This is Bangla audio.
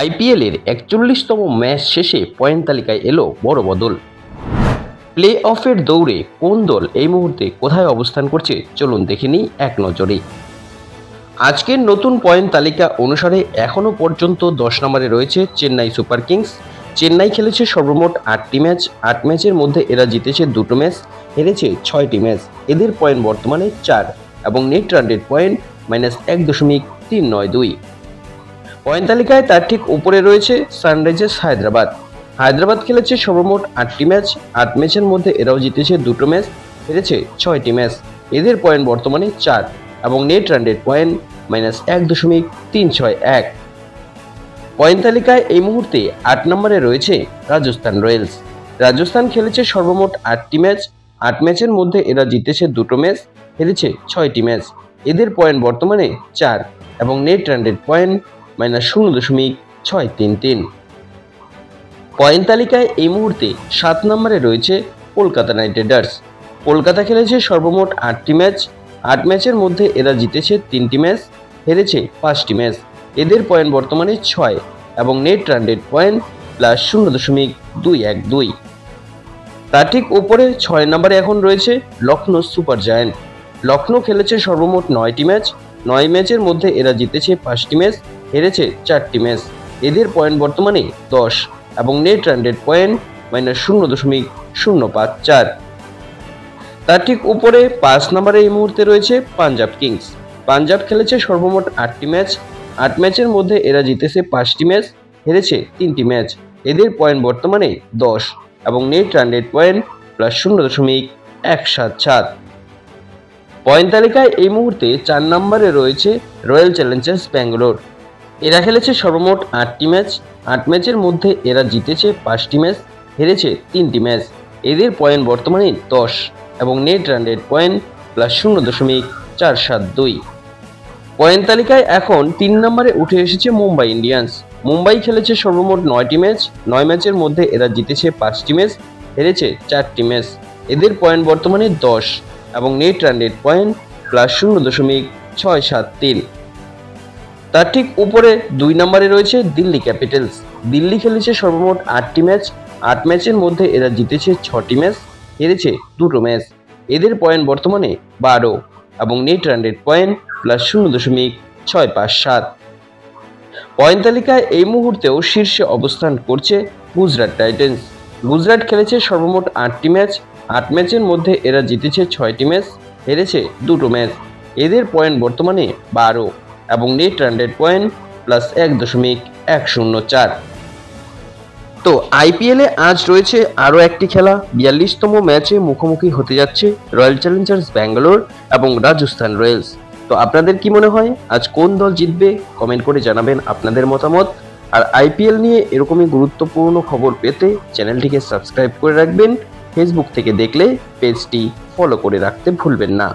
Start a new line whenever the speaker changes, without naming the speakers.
আইপিএলের ৪১তম ম্যাচ শেষে পয়েন্ট তালিকায় এলো বড় বদল। প্লে অফের দৌড়ে কোন দল এই মুহূর্তে কোথায় অবস্থান করছে চলুন দেখে নিই এক নজরে। আজকের নতুন পয়েন্ট তালিকা অনুসারে এখনও পর্যন্ত 10 নম্বরে রয়েছে চেন্নাই সুপার কিংস। চেন্নাই খেলেছে সর্বমোট 8টি ম্যাচ। 8 ম্যাচের মধ্যে এরা জিতেছে 2টো ম্যাচ, হেরেছে 6টি ম্যাচ। এদের পয়েন্ট বর্তমানে 4 এবং net run rate point -1.392। Point তালিকায় তার ঠিক উপরে রয়েছে সানরাইজার্স হায়দ্রাবাদ। হায়দ্রাবাদ খেলেছে সর্বমোট 8টি ম্যাচ। 8 ম্যাচের মধ্যে এরাও জিতেছে 2টো ম্যাচ, হেরেছে 6টি ম্যাচ। এদের পয়েন্ট বর্তমানে 4 এবং net run rate point -1.361। Point তালিকায় এই মুহূর্তে 8 নম্বরে রয়েছে রাজস্থান রয়্যালস। রাজস্থান খেলেছে সর্বমোট 8টি ম্যাচ। 8 ম্যাচের মধ্যে এরা জিতেছে 2টো ম্যাচ, হেরেছে 6টি ম্যাচ। এদের পয়েন্ট বর্তমানে 4 এবং net run rate point -0.633। Point তালিকায় এই মুহূর্তে 7 নম্বরে রয়েছে কলকাতা নাইট রাইডার্স। কলকাতা খেলেছে সর্বমোট 8টি ম্যাচ। 8 ম্যাচের মধ্যে এরা জিতেছে 3টি ম্যাচ, হেরেছে 5টি ম্যাচ। এদের পয়েন্ট বর্তমানে 6 এবং নেট রান রেট পয়েন্ট +0.212। তার ঠিক উপরে 6 নম্বরে এখন রয়েছে লখনৌ সুপার জায়ান্ট। লখনৌ খেলেছে সর্বমোট 9টি ম্যাচ। 9 ম্যাচের মধ্যে এরা জিতেছে 5টি ম্যাচ, হেরেছে 4টি ম্যাচ। এদের পয়েন্ট বর্তমানে 10 এবং নেট রান রেট পয়েন্ট -0.054। তার ঠিক উপরে 5 নম্বরে এই মুহূর্তে রয়েছে পাঞ্জাব কিংস। পাঞ্জাব খেলেছে সর্বমোট 8টি ম্যাচ। 8 ম্যাচের মধ্যে এরা জিতেছে 5টি ম্যাচ, হেরেছে 3টি ম্যাচ। এদের পয়েন্ট বর্তমানে 10 এবং net run rate point +0.177। Point তালিকায় এই মুহূর্তে 4 নম্বরে রয়েছে রয়্যাল চ্যালেঞ্জার্স ব্যাঙ্গালোর। এরা খেলেছে সর্বমোট 8টি ম্যাচ। 8 ম্যাচের মধ্যে এরা জিতেছে 5টি ম্যাচ, হেরেছে 3টি ম্যাচ। এদের পয়েন্ট বর্তমানে 10 এবং net run rate point +0.472। Point তালিকায় এখন 3 নম্বরে উঠে এসেছে মুম্বাই ইন্ডিয়ান্স। মুম্বাই খেলেছে সর্বমোট 9টি ম্যাচ। 9 ম্যাচের মধ্যে এরা জিতেছে 5টি ম্যাচ, হেরেছে 4টি ম্যাচ। এদের পয়েন্ট বর্তমানে 10 এবং নেট রান রেট পয়েন্ট +0.673। তার ঠিক উপরে 2 নম্বরে রয়েছে দিল্লি ক্যাপিটালস। দিল্লি খেলেছে সর্বমোট 8টি ম্যাচ। 8 ম্যাচের মধ্যে এরা জিতেছে 6টি ম্যাচ, হেরেছে 2টো ম্যাচ। এদের পয়েন্ট বর্তমানে 12 এবং net run rate point +0.657। Point তালিকায় এই মুহূর্তেও শীর্ষে অবস্থান করছে গুজরাট টাইটান্স। গুজরাট খেলেছে সর্বমোট 8টি ম্যাচ। 8 ম্যাচের মধ্যে এরা জিতেছে 6টি ম্যাচ, হেরেছে 2টো ম্যাচ। এদের পয়েন্ট বর্তমানে 12 এবং নেট রান রেট পয়েন্ট +1.104। তো আইপিএলে আজ রয়েছে আরও একটি খেলা। 42তম ম্যাচে মুখোমুখি হতে যাচ্ছে রয়্যাল চ্যালেঞ্জার্স ব্যাঙ্গালোর এবং রাজস্থান রয়্যালস। তো আপনাদের কি মনে হয় আজ কোন দল জিতবে? কমেন্ট করে জানাবেন আপনাদের মতামত। আর আইপিএল নিয়ে এরকমই গুরুত্বপূর্ণ খবর পেতে চ্যানেলটিকে সাবস্ক্রাইব করে রাখবেন। ফেসবুক থেকে দেখলে পেজটি ফলো করে রাখতে ভুলবেন না।